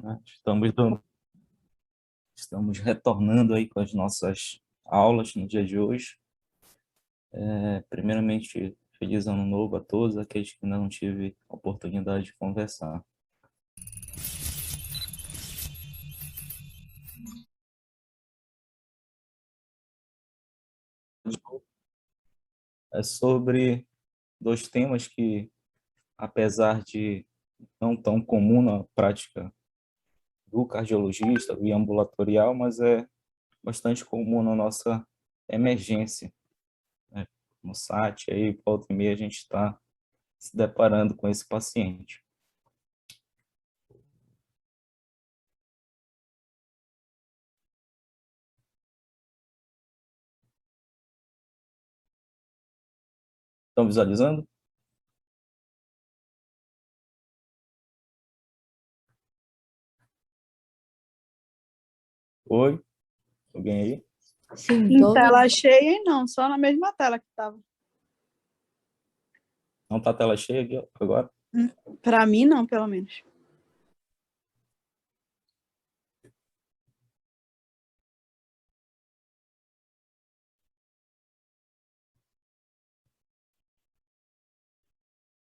né? Estamos retornando aí com as nossas aulas no dia de hoje. Primeiramente, feliz ano novo a todos aqueles que ainda não tive a oportunidade de conversar. É sobre dois temas que, apesar de não tão comum na prática do cardiologista, via ambulatorial, mas é bastante comum na nossa emergência, né? No SAT, aí, volta e meia, a gente está se deparando com esse paciente. Estão visualizando? Oi? Alguém aí? Sim, Em tela cheia e não, só na mesma tela que estava. Não está a tela cheia aqui agora? Para mim, não, pelo menos.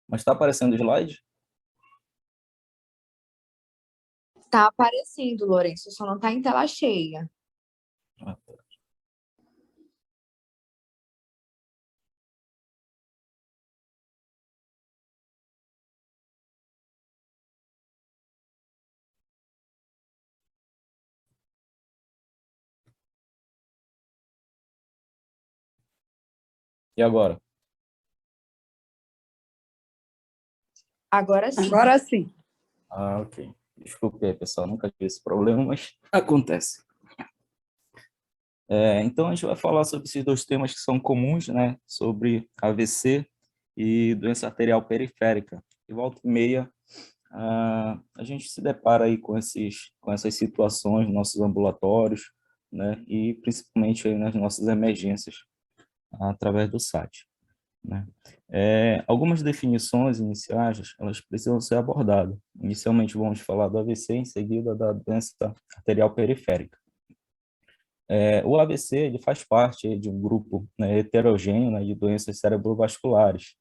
Mas está aparecendo o slide? tá aparecendo, Lourenço, só não tá em tela cheia. Ah, tá. E agora? Agora sim. Agora sim. Ah, ok. Desculpe aí, pessoal, nunca tive esse problema, mas acontece. Então, a gente vai falar sobre esses dois temas que são comuns, né? Sobre AVC e doença arterial periférica. E volta e meia, a gente se depara aí com essas situações nos nossos ambulatórios, né? E principalmente aí nas nossas emergências, através do SAT, né? Algumas definições iniciais, elas precisam ser abordadas. Inicialmente, vamos falar do AVC, em seguida da doença arterial periférica. O AVC ele faz parte de um grupo, né, heterogêneo, né, de doenças cerebrovasculares,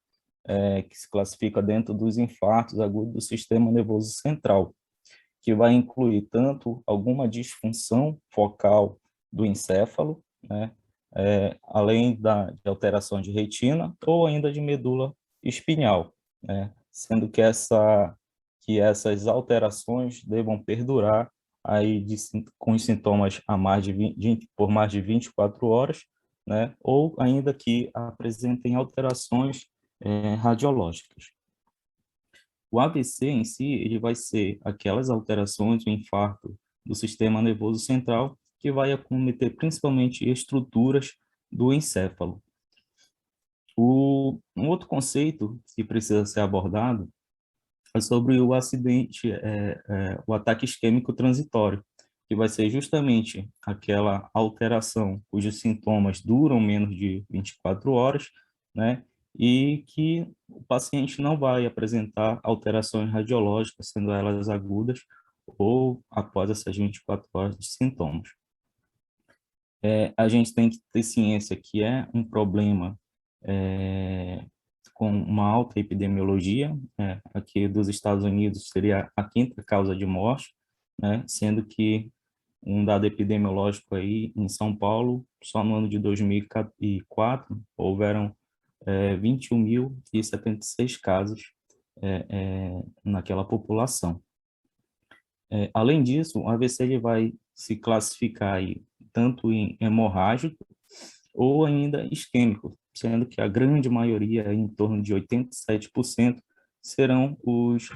que se classifica dentro dos infartos agudos do sistema nervoso central, que vai incluir tanto alguma disfunção focal do encéfalo, né, além de alteração de retina ou ainda de medula espinhal, né, sendo que essas alterações devam perdurar aí com os sintomas por mais de 24 horas, né, ou ainda que apresentem alterações radiológicas. O AVC em si, ele vai ser aquelas alterações, o infarto do sistema nervoso central, que vai acometer principalmente estruturas do encéfalo. Um outro conceito que precisa ser abordado é sobre o acidente, o ataque isquêmico transitório, que vai ser justamente aquela alteração cujos sintomas duram menos de 24 horas, né? E que o paciente não vai apresentar alterações radiológicas, sendo elas agudas ou após essas 24 horas de sintomas. A gente tem que ter ciência que é um problema com uma alta epidemiologia, aqui dos Estados Unidos seria a quinta causa de morte, né, sendo que um dado epidemiológico aí em São Paulo, só no ano de 2004, houveram 21.076 casos naquela população. Além disso, o AVC ele vai se classificar aí tanto em hemorrágico ou ainda isquêmico, sendo que a grande maioria, em torno de 87%, serão os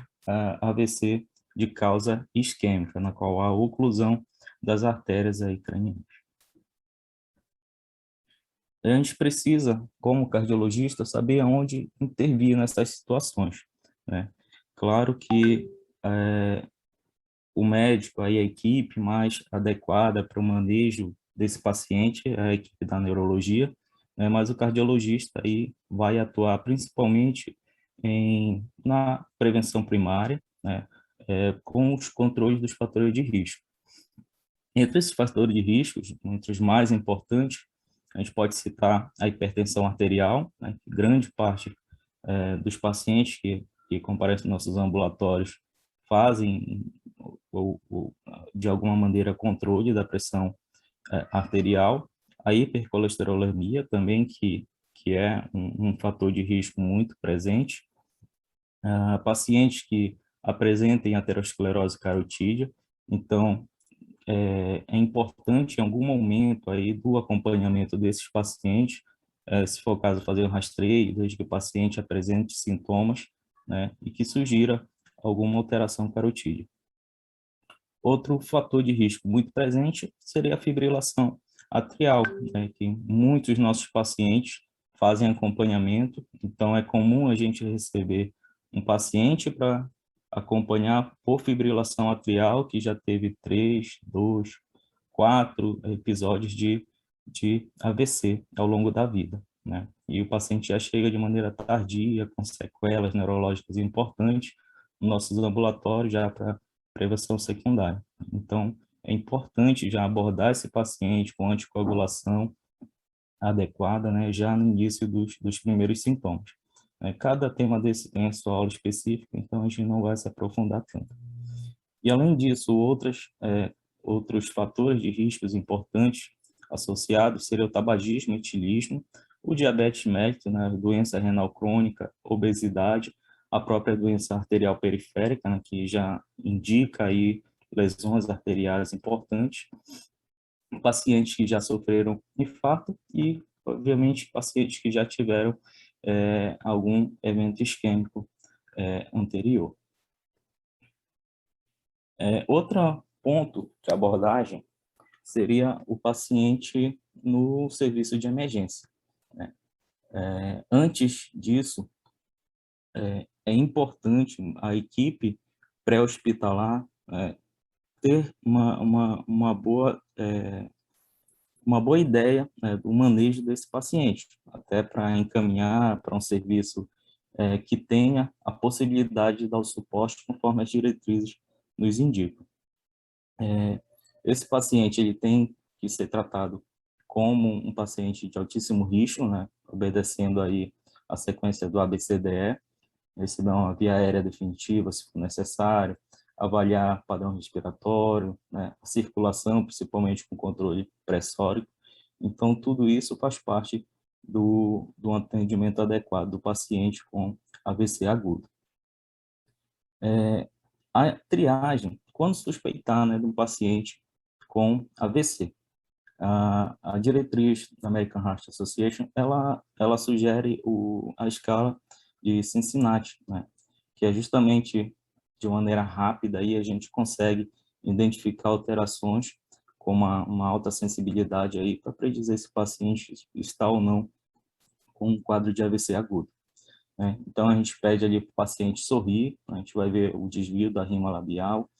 AVC de causa isquêmica, na qual há oclusão das artérias aí cranianas. A gente precisa, como cardiologista, saber aonde intervir nessas situações, né? Claro que o médico, aí a equipe mais adequada para o manejo desse paciente é a equipe da neurologia, né, mas o cardiologista aí vai atuar principalmente na prevenção primária, né, com os controles dos fatores de risco. Entre esses fatores de risco, entre os mais importantes, a gente pode citar a hipertensão arterial, né, que grande parte dos pacientes que comparecem nos nossos ambulatórios fazem, de alguma maneira, controle da pressão arterial. A hipercolesterolemia também, que é um fator de risco muito presente. Pacientes que apresentem aterosclerose carotídea, então, é importante, em algum momento aí do acompanhamento desses pacientes, se for o caso, fazer um rastreio, desde que o paciente apresente sintomas, né, e que sugira alguma alteração carotídea. Outro fator de risco muito presente seria a fibrilação atrial, né, que muitos nossos pacientes fazem acompanhamento, então é comum a gente receber um paciente para acompanhar por fibrilação atrial que já teve 3, 2, 4 episódios de AVC ao longo da vida, né? E o paciente já chega de maneira tardia, com sequelas neurológicas importantes, nos nossos ambulatórios já para prevenção secundária. Então, é importante já abordar esse paciente com anticoagulação adequada, né, já no início dos primeiros sintomas. Cada tema desse tem a sua aula específica, então a gente não vai se aprofundar tanto. E, além disso, outros fatores de riscos importantes associados seriam o tabagismo, etilismo, o diabetes mellitus, né, doença renal crônica, obesidade, a própria doença arterial periférica, né, que já indica aí lesões arteriais importantes, pacientes que já sofreram infarto e, obviamente, pacientes que já tiveram algum evento isquêmico anterior. Outro ponto de abordagem seria o paciente no serviço de emergência, né? Antes disso, é importante a equipe pré-hospitalar ter uma boa ideia, né, do manejo desse paciente, até para encaminhar para um serviço que tenha a possibilidade de dar o suporte conforme as diretrizes nos indicam. Esse paciente ele tem que ser tratado como um paciente de altíssimo risco, né, obedecendo aí a sequência do ABCDE, receber uma via aérea definitiva, se for necessário, avaliar padrão respiratório, né, a circulação, principalmente com controle pressórico. Então, tudo isso faz parte do atendimento adequado do paciente com AVC agudo. A triagem, quando suspeitar, né, de um paciente com AVC, a diretriz da American Heart Association, ela sugere a escala de Cincinnati, né, que é justamente de maneira rápida aí a gente consegue identificar alterações com uma alta sensibilidade aí para predizer se o paciente está ou não com um quadro de AVC agudo, né? Então a gente pede ali para o paciente sorrir, a gente vai ver o desvio da rima labial,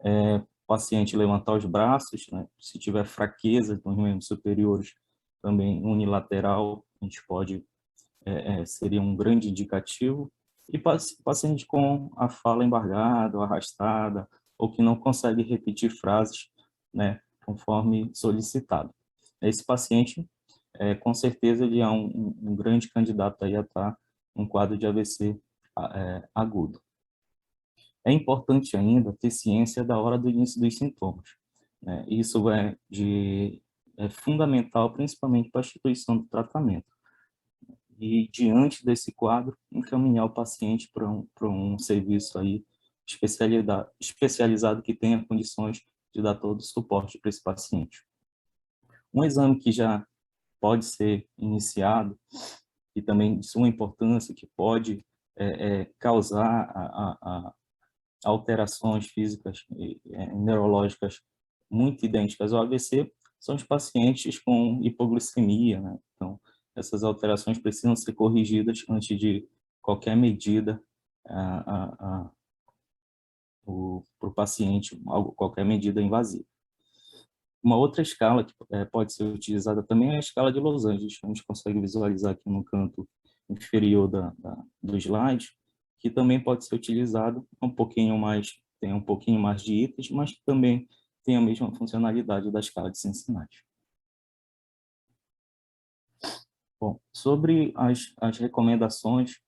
o paciente levantar os braços, né? Se tiver fraqueza nos membros superiores, também unilateral, a gente pode, seria um grande indicativo. E paciente com a fala embargada, ou arrastada, ou que não consegue repetir frases, né, conforme solicitado. Esse paciente, com certeza, ele é um grande candidato aí a estar um quadro de AVC agudo. É importante ainda ter ciência da hora do início dos sintomas, né? Isso é fundamental, principalmente para a instituição do tratamento. E, diante desse quadro, encaminhar o paciente para um serviço aí especializado que tenha condições de dar todo o suporte para esse paciente. Um exame que já pode ser iniciado, e também de suma importância, que pode causar alterações físicas e neurológicas muito idênticas ao AVC, são os pacientes com hipoglicemia, né? Então, essas alterações precisam ser corrigidas antes de qualquer medida para o paciente, qualquer medida invasiva. Uma outra escala que pode ser utilizada também é a escala de Los Angeles. A gente consegue visualizar aqui no canto inferior do slide, que também pode ser utilizado um pouquinho mais tenha um pouquinho mais de itens, mas que também tem a mesma funcionalidade da escala de Cincinnati. Bom, sobre as recomendações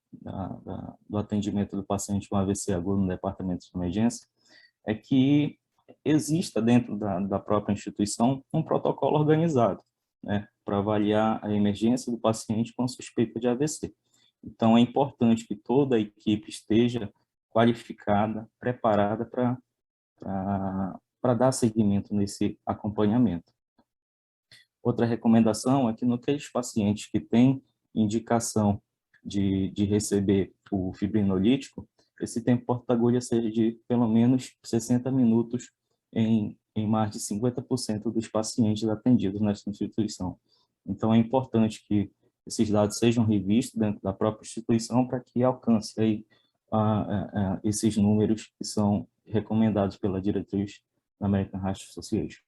do atendimento do paciente com AVC agudo no departamento de emergência, é que exista dentro da própria instituição um protocolo organizado, né, para avaliar a emergência do paciente com suspeita de AVC. Então, é importante que toda a equipe esteja qualificada, preparada para dar seguimento nesse acompanhamento. Outra recomendação é que naqueles pacientes que têm indicação de receber o fibrinolítico, esse tempo porta-agulha seja de pelo menos 60 minutos em mais de 50% dos pacientes atendidos nessa instituição. Então, é importante que esses dados sejam revistos dentro da própria instituição para que alcance aí, esses números que são recomendados pela diretriz da American Heart Association.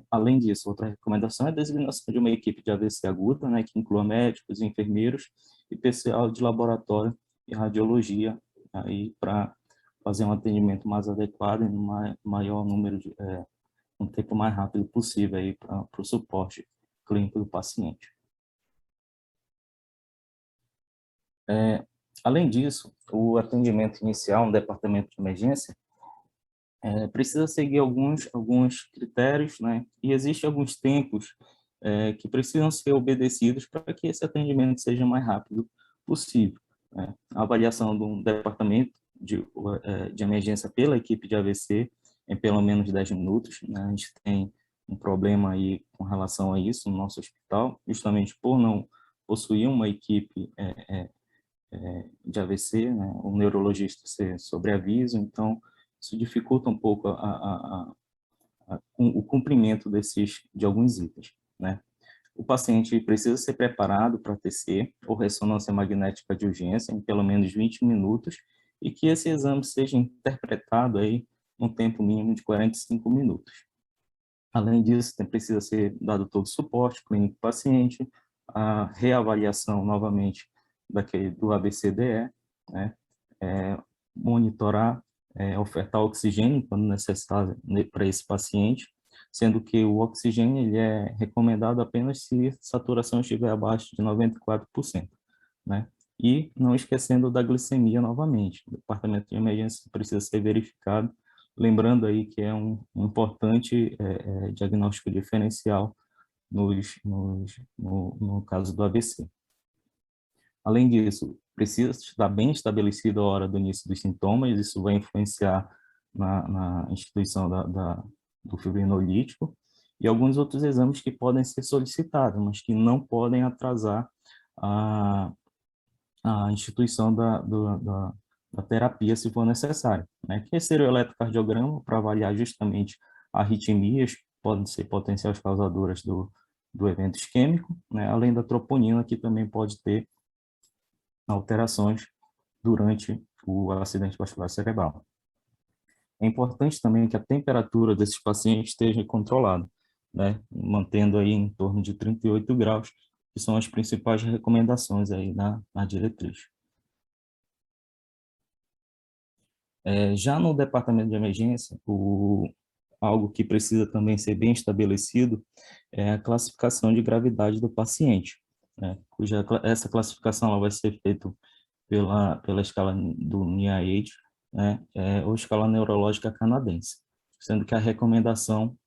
Além disso, outra recomendação é a designação de uma equipe de AVC aguda, né, que inclua médicos, enfermeiros e pessoal de laboratório e radiologia, aí para fazer um atendimento mais adequado e no maior número um tempo mais rápido possível aí para o suporte clínico do paciente. Além disso, o atendimento inicial no departamento de emergência precisa seguir alguns critérios, né? E existem alguns tempos que precisam ser obedecidos para que esse atendimento seja o mais rápido possível, né? A avaliação de um departamento de emergência pela equipe de AVC em pelo menos 10 minutos, né? A gente tem um problema aí com relação a isso no nosso hospital, justamente por não possuir uma equipe de AVC, né? O neurologista ser sobre aviso, então isso dificulta um pouco o cumprimento de alguns itens, né? O paciente precisa ser preparado para TC ou ressonância magnética de urgência em pelo menos 20 minutos e que esse exame seja interpretado aí num tempo mínimo de 45 minutos. Além disso, precisa ser dado todo o suporte clínico do paciente, a reavaliação novamente do ABCDE, né? Monitorar, ofertar oxigênio quando necessário para esse paciente, sendo que o oxigênio ele é recomendado apenas se a saturação estiver abaixo de 94%, né? E não esquecendo da glicemia novamente, o departamento de emergência precisa ser verificado, lembrando aí que é um importante diagnóstico diferencial no caso do AVC. Além disso, precisa estar bem estabelecida a hora do início dos sintomas, isso vai influenciar na instituição do fibrinolítico, e alguns outros exames que podem ser solicitados, mas que não podem atrasar a instituição da terapia, se for necessário, né? Que seria o eletrocardiograma, para avaliar justamente arritmias, podem ser potenciais causadoras do evento isquêmico, né? Além da troponina, que também pode ter alterações durante o acidente vascular cerebral. É importante também que a temperatura desses pacientes esteja controlada, né? Mantendo aí em torno de 38 graus, que são as principais recomendações aí na diretriz. Já no departamento de emergência, algo que precisa também ser bem estabelecido é a classificação de gravidade do paciente, né? Essa classificação ela vai ser feita pela escala do NIAID, né? Ou escala neurológica canadense, sendo que a recomendação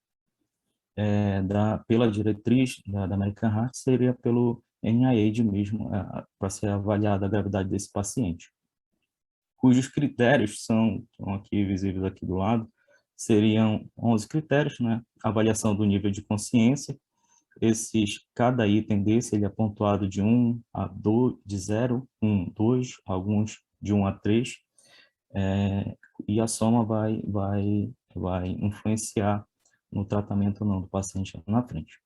pela diretriz da American Heart seria pelo NIAID mesmo, para ser avaliada a gravidade desse paciente, cujos critérios são aqui visíveis aqui do lado, seriam 11 critérios, né? Avaliação do nível de consciência, cada item desse ele é pontuado de 1 a 2, de 0, 1, 2, alguns de 1 a 3, e a soma vai influenciar no tratamento ou não do paciente na frente.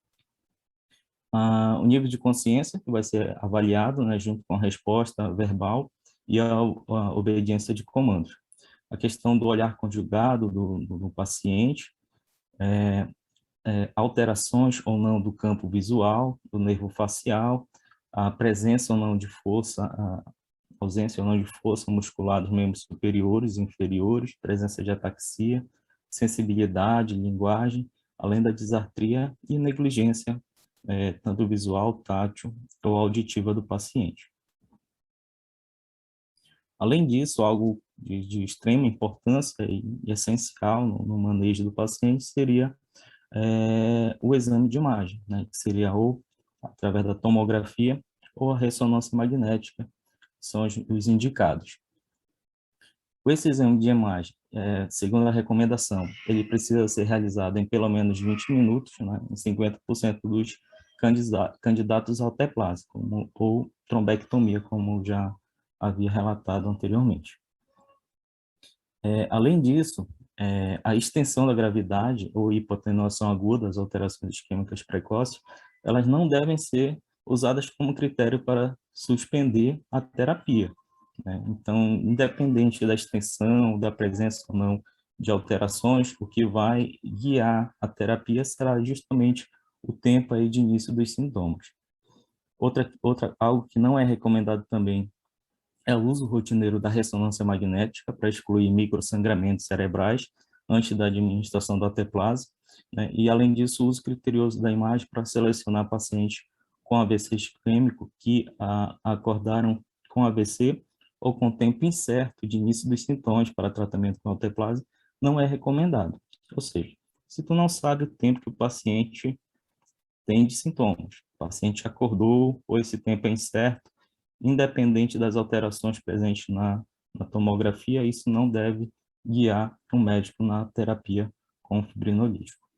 O nível de consciência que vai ser avaliado, né, junto com a resposta verbal e a obediência de comandos. A questão do olhar conjugado do paciente, alterações ou não do campo visual, do nervo facial, a presença ou não de força ausência ou não de força muscular dos membros superiores e inferiores, presença de ataxia, sensibilidade, linguagem, além da disartria e negligência, tanto visual, tátil ou auditiva do paciente. Além disso, algo de extrema importância e essencial no manejo do paciente seria o exame de imagem, né, que seria ou através da tomografia ou a ressonância magnética, são os indicados. Com esse exame de imagem, segundo a recomendação, ele precisa ser realizado em pelo menos 20 minutos, né, em 50% dos candidatos à alteplase, ou trombectomia, como já havia relatado anteriormente. Além disso, a extensão da gravidade ou hipotenuação aguda, as alterações isquêmicas precoces, elas não devem ser usadas como critério para suspender a terapia, né? Então, independente da extensão, da presença ou não de alterações, o que vai guiar a terapia será justamente o tempo aí de início dos sintomas. Algo que não é recomendado também é o uso rotineiro da ressonância magnética para excluir microsangramentos cerebrais antes da administração da alteplase, né? E, além disso, o uso criterioso da imagem para selecionar pacientes com AVC isquêmico que acordaram com AVC ou com tempo incerto de início dos sintomas para tratamento com alteplase não é recomendado. Ou seja, se tu não sabe o tempo que o paciente tem de sintomas, o paciente acordou ou esse tempo é incerto, independente das alterações presentes na tomografia, isso não deve guiar o médico na terapia com fibrinolítico.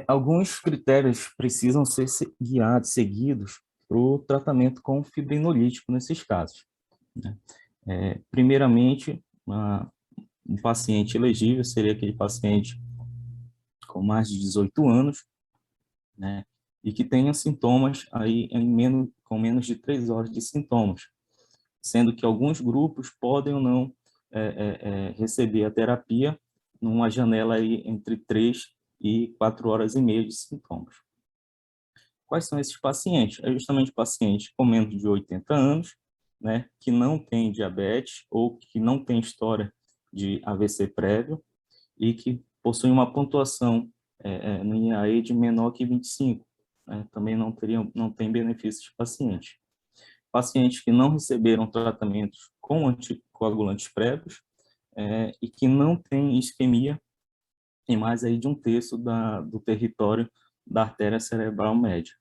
Alguns critérios precisam ser seguidos para o tratamento com fibrinolítico nesses casos, né? Primeiramente, um paciente elegível seria aquele paciente com mais de 18 anos, né, e que tenha sintomas aí com menos de 3 horas de sintomas, sendo que alguns grupos podem ou não receber a terapia numa janela aí entre 3 e 4 horas e meia de sintomas. Quais são esses pacientes? É justamente pacientes com menos de 80 anos, né, que não tem diabetes ou que não tem história de AVC prévio e que possuem uma pontuação no IAE de menor que 25, né, também não tem benefícios de paciente. Pacientes que não receberam tratamentos com anticoagulantes prévios e que não têm isquemia em mais aí de 1/3 do território da artéria cerebral média.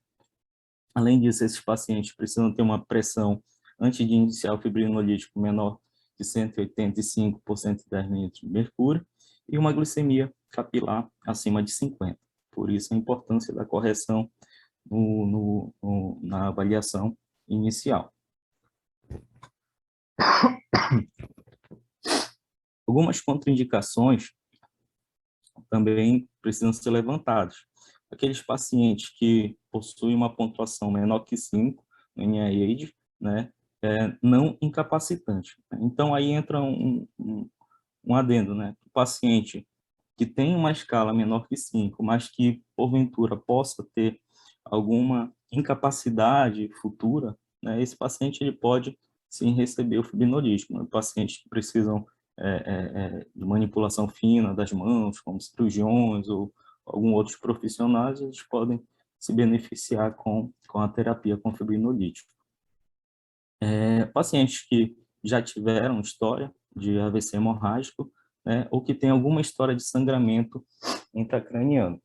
Além disso, esses pacientes precisam ter uma pressão, antes de iniciar o fibrinolítico, menor de 185 por 110 milímetros de mercúrio e uma glicemia capilar acima de 50. Por isso, a importância da correção na avaliação inicial. Algumas contraindicações também precisam ser levantadas. Aqueles pacientes que possuem uma pontuação menor que 5 no NIH, né, não incapacitante. Então, aí entra um adendo, né? O paciente que tem uma escala menor que 5, mas que, porventura, possa ter alguma incapacidade futura, né, esse paciente ele pode, sim, receber o fibrinolítico. Né? Pacientes que precisam de manipulação fina das mãos, como cirurgiões ou alguns outros profissionais, eles podem se beneficiar com a terapia com fibrinolítico. Pacientes que já tiveram história de AVC hemorrágico, né, ou que tem alguma história de sangramento intracraniano.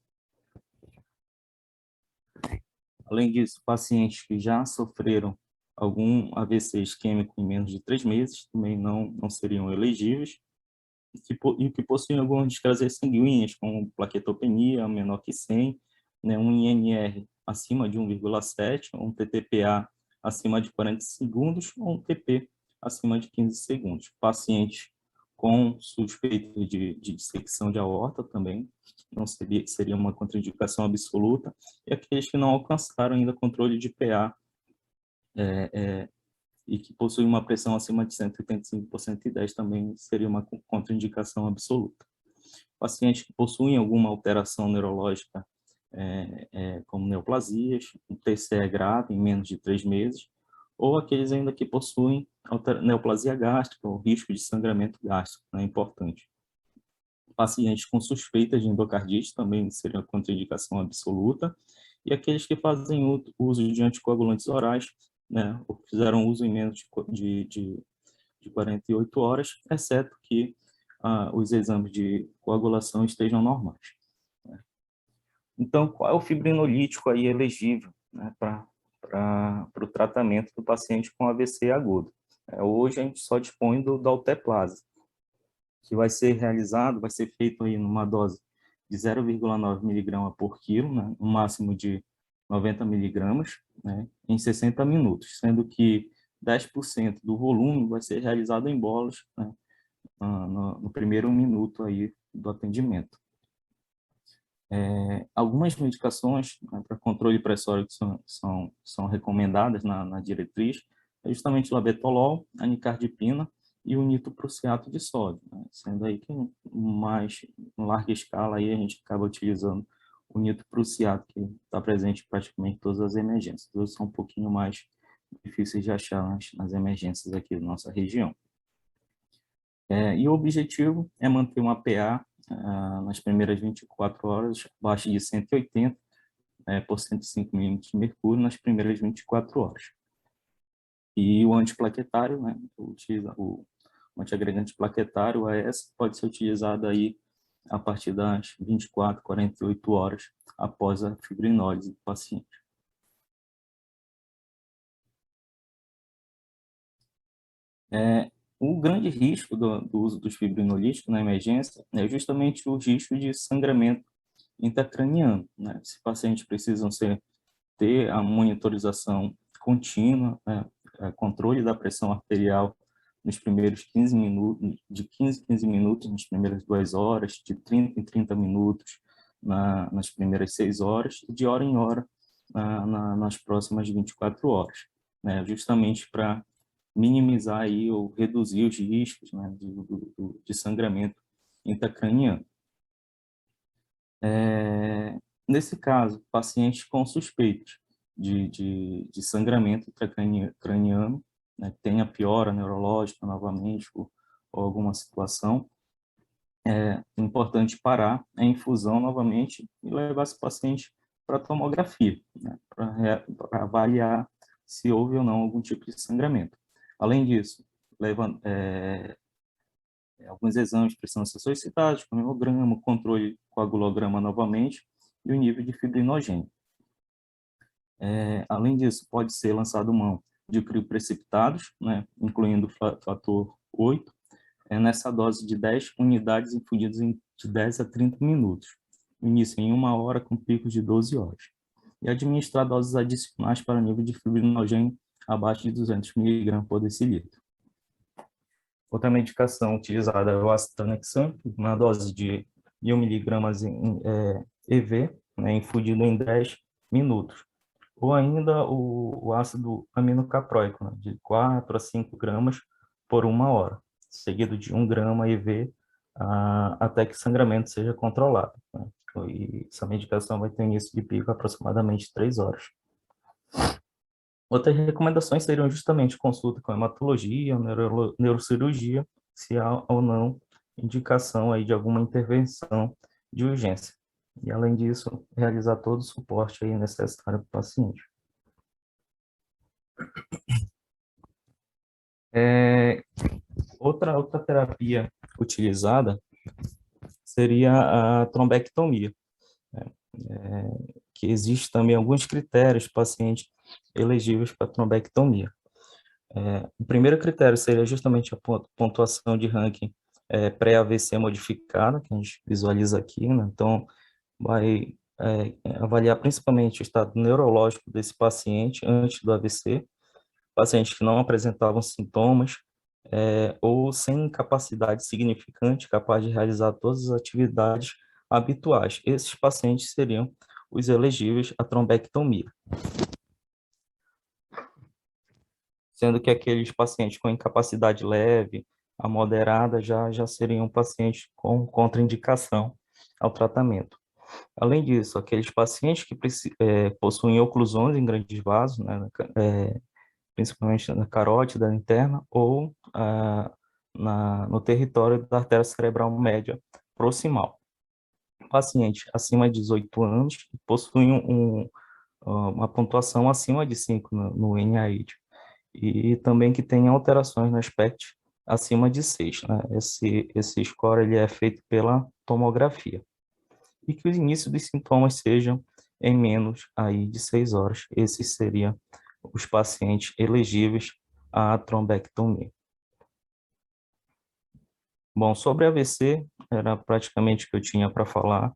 Além disso, pacientes que já sofreram algum AVC isquêmico em menos de 3 meses também não seriam elegíveis, e que possuem algumas discrasias sanguíneas, como plaquetopenia menor que 100, né, um INR acima de 1,7, um TTPA acima de 40 segundos, ou um TP acima de 15 segundos. Pacientes com suspeita de dissecção de aorta também não seria uma contraindicação absoluta, e aqueles que não alcançaram ainda controle de PA e que possuem uma pressão acima de 185 por 110 também seria uma contraindicação absoluta. Pacientes que possuem alguma alteração neurológica como neoplasias, o TCE grave em menos de 3 meses, ou aqueles ainda que possuem neoplasia gástrica ou risco de sangramento gástrico, é importante. Pacientes com suspeita de endocardite também seriam contraindicação absoluta, e aqueles que fazem uso de anticoagulantes orais, né, ou fizeram uso em menos de 48 horas, exceto que os exames de coagulação estejam normais. Né? Então, qual é o fibrinolítico aí elegível, né, para o tratamento do paciente com AVC agudo? Hoje a gente só dispõe do Alteplase, que vai ser feito aí numa dose de 0,9 miligrama por quilo, né, um máximo de 90 miligramas, né, em 60 minutos, sendo que 10% do volume vai ser realizado em bolas, né, no primeiro minuto aí do atendimento. Algumas medicações, né, para controle pressórico são recomendadas na diretriz, é justamente o labetolol, a nicardipina e o nitroprusiato de sódio, né, sendo aí que mais em larga escala aí a gente acaba utilizando o nitroprusiato, que está presente em praticamente todas as emergências. Todos são um pouquinho mais difíceis de achar nas emergências aqui da nossa região. E o objetivo é manter uma PA nas primeiras 24 horas abaixo de 180 por 105 milímetros de mercúrio nas primeiras 24 horas. E o antiplaquetário, né, o antiagregante plaquetário, o AS, pode ser utilizado aí a partir das 24, 48 horas após a fibrinólise do paciente. O grande risco do uso dos fibrinolíticos na emergência é justamente o risco de sangramento intracraniano, né? Esses pacientes precisam ter a monitorização contínua, né? Controle da pressão arterial nos primeiros 15 minutos, de 15 a 15 minutos nas primeiras 2 horas, de 30 em 30 minutos nas primeiras 6 horas, e de hora em hora nas próximas 24 horas, né? Justamente para minimizar aí ou reduzir os riscos, né, de sangramento intracraniano. Nesse caso, pacientes com suspeitos de sangramento intracraniano, né, tenha piora neurológica novamente ou alguma situação, é importante parar a infusão novamente e levar esse paciente para tomografia, né, para avaliar se houve ou não algum tipo de sangramento. Além disso, alguns exames precisam ser solicitados, como hemograma, controle coagulograma novamente e o nível de fibrinogênio. Além disso, pode ser lançado mão de crioprecipitados, né, incluindo o fator 8, nessa dose de 10 unidades infundidas de 10 a 30 minutos. Início em 1 hora com picos de 12 horas. E administrar doses adicionais para nível de fibrinogênio abaixo de 200 mg por decilitro. Outra medicação utilizada é o ácido tranexâmico, uma dose de 1.000 mg em EV, né, infundido em 10 minutos. Ou ainda o ácido aminocapróico, né, de 4 a 5 gramas por 1 hora, seguido de 1 grama EV até que o sangramento seja controlado, né? E essa medicação vai ter início de pico aproximadamente 3 horas. Outras recomendações seriam justamente consulta com hematologia, neurocirurgia, se há ou não indicação aí de alguma intervenção de urgência. E, além disso, realizar todo o suporte aí necessário para o paciente. Outra terapia utilizada seria a trombectomia, né? Que existe também alguns critérios pacientes elegíveis para trombectomia. O primeiro critério seria justamente a pontuação de ranking pré-AVC modificada, que a gente visualiza aqui, né? Então, vai avaliar principalmente o estado neurológico desse paciente antes do AVC, pacientes que não apresentavam sintomas ou sem capacidade significante, capaz de realizar todas as atividades habituais. Esses pacientes seriam os elegíveis à trombectomia. Sendo que aqueles pacientes com incapacidade leve a moderada já seriam pacientes com contraindicação ao tratamento. Além disso, aqueles pacientes que possuem oclusões em grandes vasos, né, principalmente na carótida interna ou no território da artéria cerebral média proximal. Paciente acima de 18 anos que possuem uma pontuação acima de 5 no NIH e também que tem alterações no SPECT acima de 6, né? Esse score ele é feito pela tomografia. E que o início dos sintomas sejam em menos aí de 6 horas. Esses seriam os pacientes elegíveis à trombectomia. Bom, sobre AVC, era praticamente o que eu tinha para falar.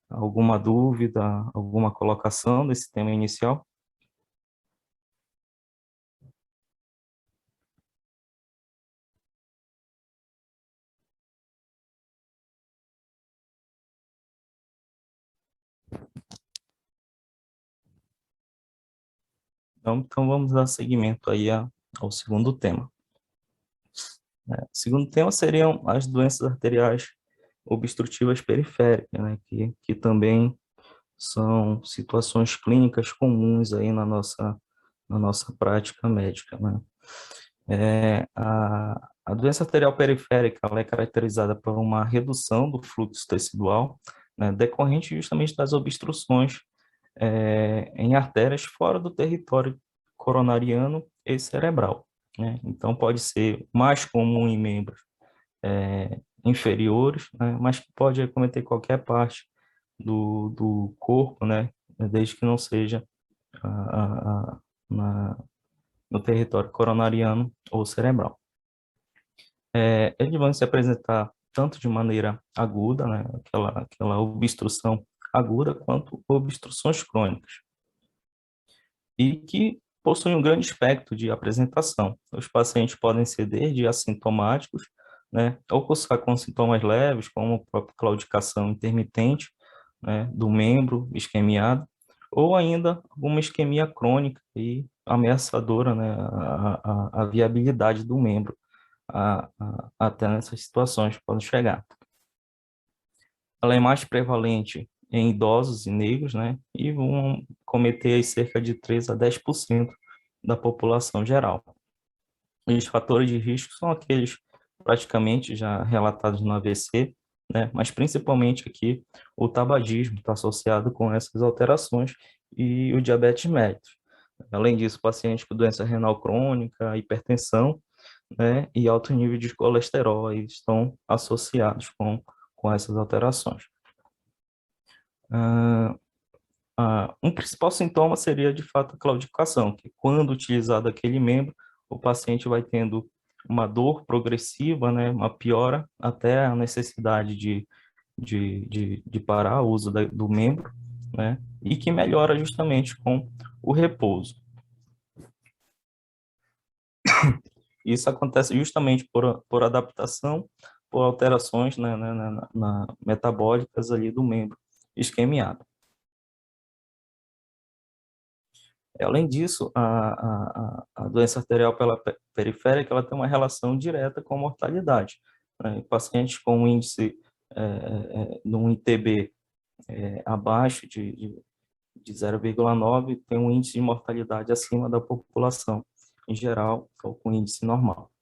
Alguma dúvida, alguma colocação desse tema inicial? Então vamos dar seguimento aí ao segundo tema. O segundo tema seriam as doenças arteriais obstrutivas periféricas, né, que também são situações clínicas comuns aí na nossa prática médica, né? A doença arterial periférica ela é caracterizada por uma redução do fluxo tecidual, né, decorrente justamente das obstruções em artérias fora do território coronariano e cerebral, né? Então, pode ser mais comum em membros inferiores, né, mas que pode acometer qualquer parte do corpo, né, desde que não seja a, a, na, no território coronariano ou cerebral. Eles vão se apresentar tanto de maneira aguda, né, aquela obstrução aguda, quanto obstruções crônicas, e que possuem um grande espectro de apresentação. Os pacientes podem ser desde assintomáticos, né, ou cursar com sintomas leves, como a própria claudicação intermitente, né, do membro isquemiado, ou ainda alguma isquemia crônica e ameaçadora, né, a viabilidade do membro, até nessas situações podem chegar. Ela é mais prevalente em idosos e negros, né, e vão cometer aí cerca de 3 a 10% da população geral. Os fatores de risco são aqueles praticamente já relatados no AVC, né, mas principalmente aqui o tabagismo está associado com essas alterações e o diabetes mellitus. Além disso, pacientes com doença renal crônica, hipertensão, né, e alto nível de colesterol aí estão associados com essas alterações. Um principal sintoma seria, de fato, a claudicação, que quando utilizado aquele membro, o paciente vai tendo uma dor progressiva, né, uma piora, até a necessidade de parar o uso do membro, né, e que melhora justamente com o repouso. Isso acontece justamente por adaptação, por alterações, né, metabólicas ali do membro isquemiado. Além disso, a doença arterial periférica ela tem uma relação direta com a mortalidade, né? Pacientes com um índice de um ITB abaixo de 0,9 tem um índice de mortalidade acima da população em geral, ou com índice normal.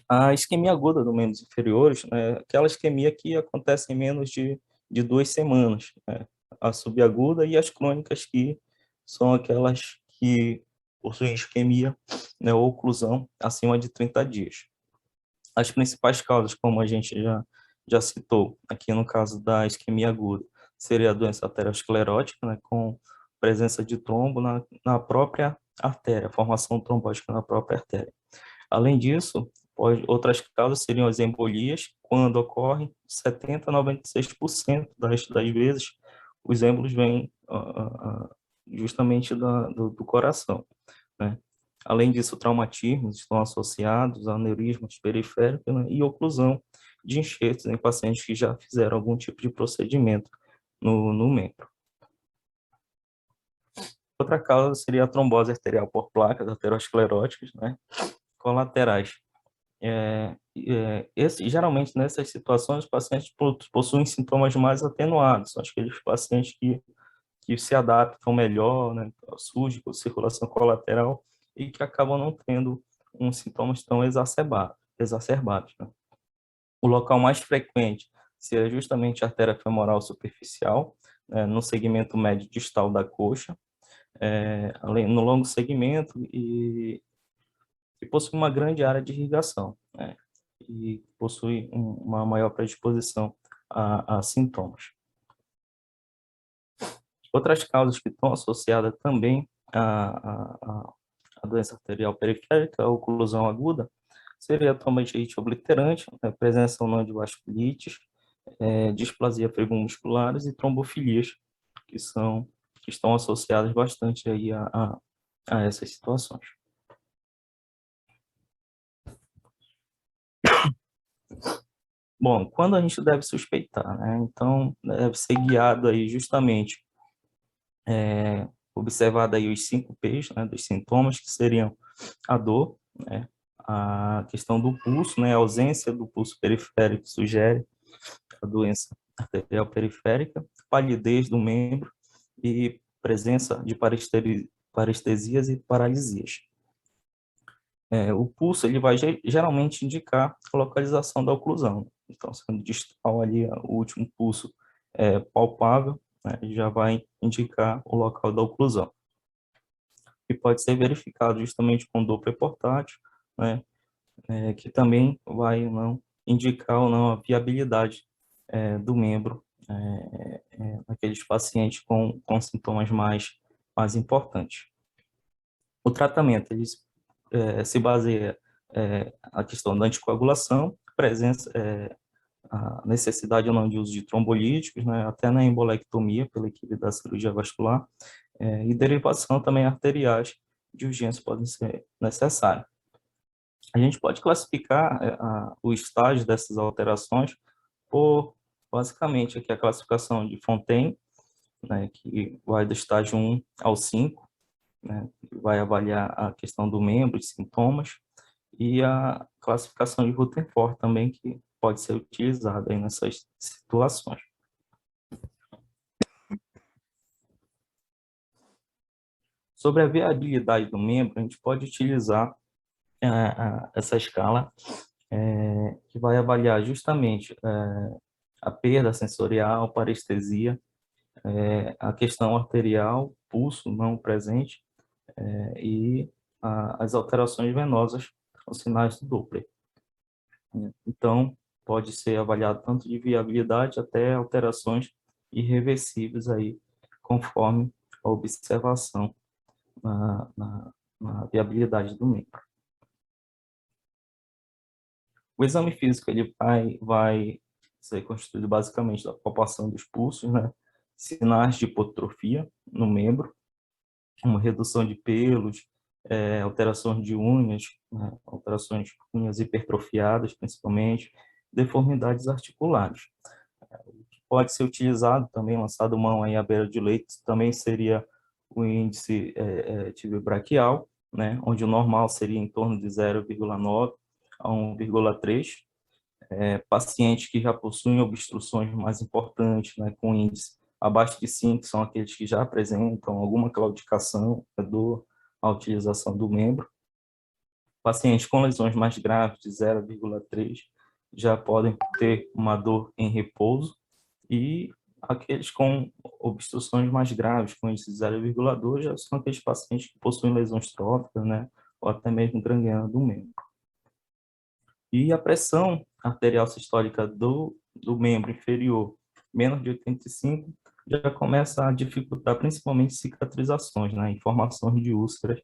A isquemia aguda dos membros inferiores é aquela isquemia que acontece em menos de 2 semanas, né? A subaguda e as crônicas, que são aquelas que possuem isquemia, né, ou oclusão acima de 30 dias. As principais causas, como a gente já citou, aqui no caso da isquemia aguda, seria a doença arteriosclerótica, né, com presença de trombo na própria artéria, formação trombótica na própria artéria. Além disso, outras causas seriam as embolias, quando ocorrem 70 a 96% das vezes, os êmbolos vêm justamente do coração, né? Além disso, traumatismos estão associados a aneurismas periféricos, né, e oclusão de enxertos em pacientes que já fizeram algum tipo de procedimento no membro. Outra causa seria a trombose arterial por placas ateroscleróticas, né, colaterais Geralmente, nessas situações, os pacientes possuem sintomas mais atenuados, são aqueles pacientes que se adaptam melhor, né, ao SUS, com circulação colateral, e que acabam não tendo uns sintomas tão exacerbados, né? O local mais frequente seria justamente a artéria femoral superficial, no segmento médio distal da coxa, no longo segmento e possui uma grande área de irrigação, né? E possui uma maior predisposição a sintomas. Outras causas que estão associadas também à doença arterial periférica, a oclusão aguda, seria a trombocitite obliterante, a presença ou não de vasculites, displasia musculares e trombofilias, que estão associadas bastante aí a essas situações. Bom, quando a gente deve suspeitar, né? Então, deve ser guiado aí justamente, observado aí os 5 P's, né, dos sintomas, que seriam a dor, né, a questão do pulso, né, a ausência do pulso periférico sugere a doença arterial periférica, palidez do membro e presença de parestesias e paralisias. O pulso ele vai geralmente indicar a localização da oclusão. Então, sendo distal ali, o último pulso palpável, né, já vai indicar o local da oclusão. E pode ser verificado justamente com Doppler portátil, né, que também vai não indicar ou não a viabilidade do membro naqueles pacientes com sintomas mais importantes. O tratamento ele se baseia na questão da anticoagulação, presença, a necessidade ou não de uso de trombolíticos, né, até na embolectomia pela equipe da cirurgia vascular, e derivação também arteriais de urgência podem ser necessárias. A gente pode classificar o estágio dessas alterações por, basicamente, aqui a classificação de Fontaine, né, que vai do estágio 1 ao 5, né, que vai avaliar a questão do membro, os sintomas, e a classificação de Rutherford também, que pode ser utilizada aí nessas situações. Sobre a viabilidade do membro, a gente pode utilizar essa escala que vai avaliar justamente a perda sensorial, parestesia, a questão arterial, pulso não presente e as alterações venosas, os sinais do Doppler. Então, pode ser avaliado tanto de viabilidade até alterações irreversíveis aí, conforme a observação na viabilidade do membro. O exame físico ele vai ser constituído basicamente da palpação dos pulsos, né? Sinais de hipotrofia no membro, uma redução de pelos, alterações de unhas, né? Alterações de unhas hipertrofiadas, principalmente, deformidades articulares. O que pode ser utilizado também, lançado mão aí à beira de leito, também seria o índice tibiobraquial, né? Onde o normal seria em torno de 0,9 a 1,3. Pacientes que já possuem obstruções mais importantes, né, com índice abaixo de 5, são aqueles que já apresentam alguma claudicação, dor, a utilização do membro. Pacientes com lesões mais graves, de 0,3, já podem ter uma dor em repouso, e aqueles com obstruções mais graves, com índice de 0,2, já são aqueles pacientes que possuem lesões tróficas, né, ou até mesmo gangrena do membro. E a pressão arterial sistólica do membro inferior, menos de 85, já começa a dificultar principalmente cicatrizações, né? Informações de úlceras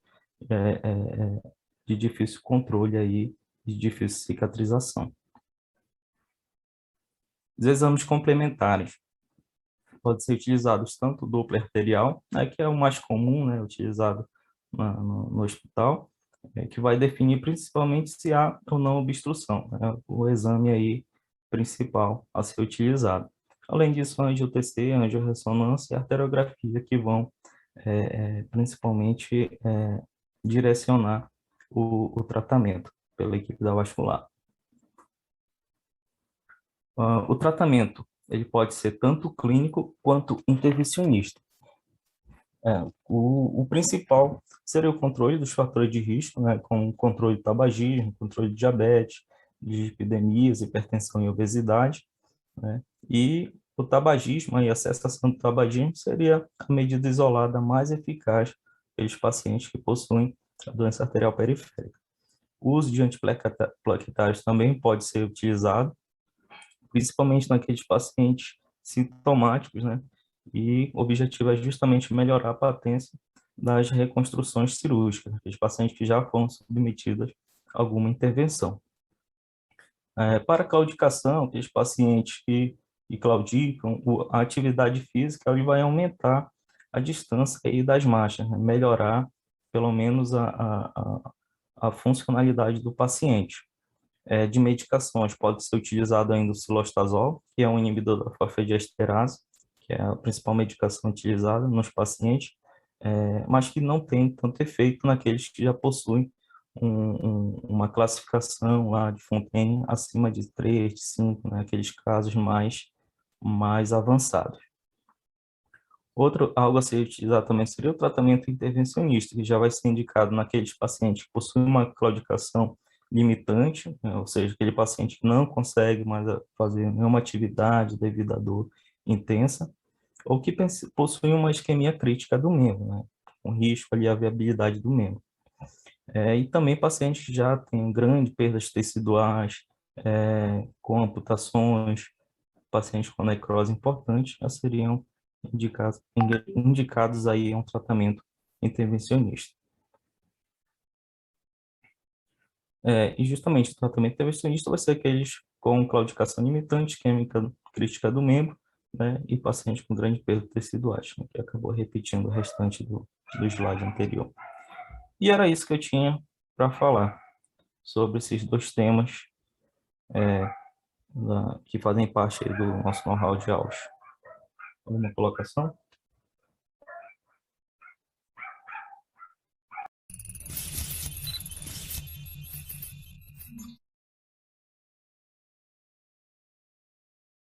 de difícil controle aí, de difícil cicatrização. Os exames complementares podem ser utilizados tanto o Doppler arterial, né, que é o mais comum, né, utilizado no hospital, que vai definir principalmente se há ou não obstrução, né, o exame aí principal a ser utilizado. Além disso, a angio-TC, a angio-ressonância e a arteriografia, que vão principalmente direcionar o tratamento pela equipe da vascular. O tratamento ele pode ser tanto clínico quanto intervencionista. O principal seria o controle dos fatores de risco, né, com controle de tabagismo, controle de diabetes, de epidemias, hipertensão e obesidade, né, e o tabagismo, aí a cessação do tabagismo seria a medida isolada mais eficaz para aqueles pacientes que possuem a doença arterial periférica. O uso de antiplaquetários também pode ser utilizado, principalmente naqueles pacientes sintomáticos, né? E o objetivo é justamente melhorar a patência das reconstruções cirúrgicas, aqueles pacientes que já foram submetidos a alguma intervenção. Para a claudicação, aqueles pacientes que claudicam, a atividade física ele vai aumentar a distância aí das marchas, né? Melhorar pelo menos a funcionalidade do paciente. De medicações, pode ser utilizado ainda o cilostazol, que é um inibidor da fosfodiesterase, que é a principal medicação utilizada nos pacientes, mas que não tem tanto efeito naqueles que já possuem uma classificação lá de Fontaine acima de 3, de 5, né, aqueles casos mais avançados. Algo a ser utilizado também seria o tratamento intervencionista, que já vai ser indicado naqueles pacientes que possuem uma claudicação limitante, né, ou seja, aquele paciente que não consegue mais fazer nenhuma atividade devido à dor intensa, ou que possui uma isquemia crítica do membro, né, com risco ali à viabilidade do membro. E também pacientes que já têm grande perdas teciduais, com amputações, pacientes com necrose importante, já seriam indicados aí a um tratamento intervencionista. E justamente o tratamento intervencionista vai ser aqueles com claudicação limitante, isquêmica crítica do membro, né, e pacientes com grande perda teciduais, né, que acabou repetindo o restante do slide anterior. E era isso que eu tinha para falar sobre esses dois temas que fazem parte aí do nosso know-how de aulas. Alguma colocação?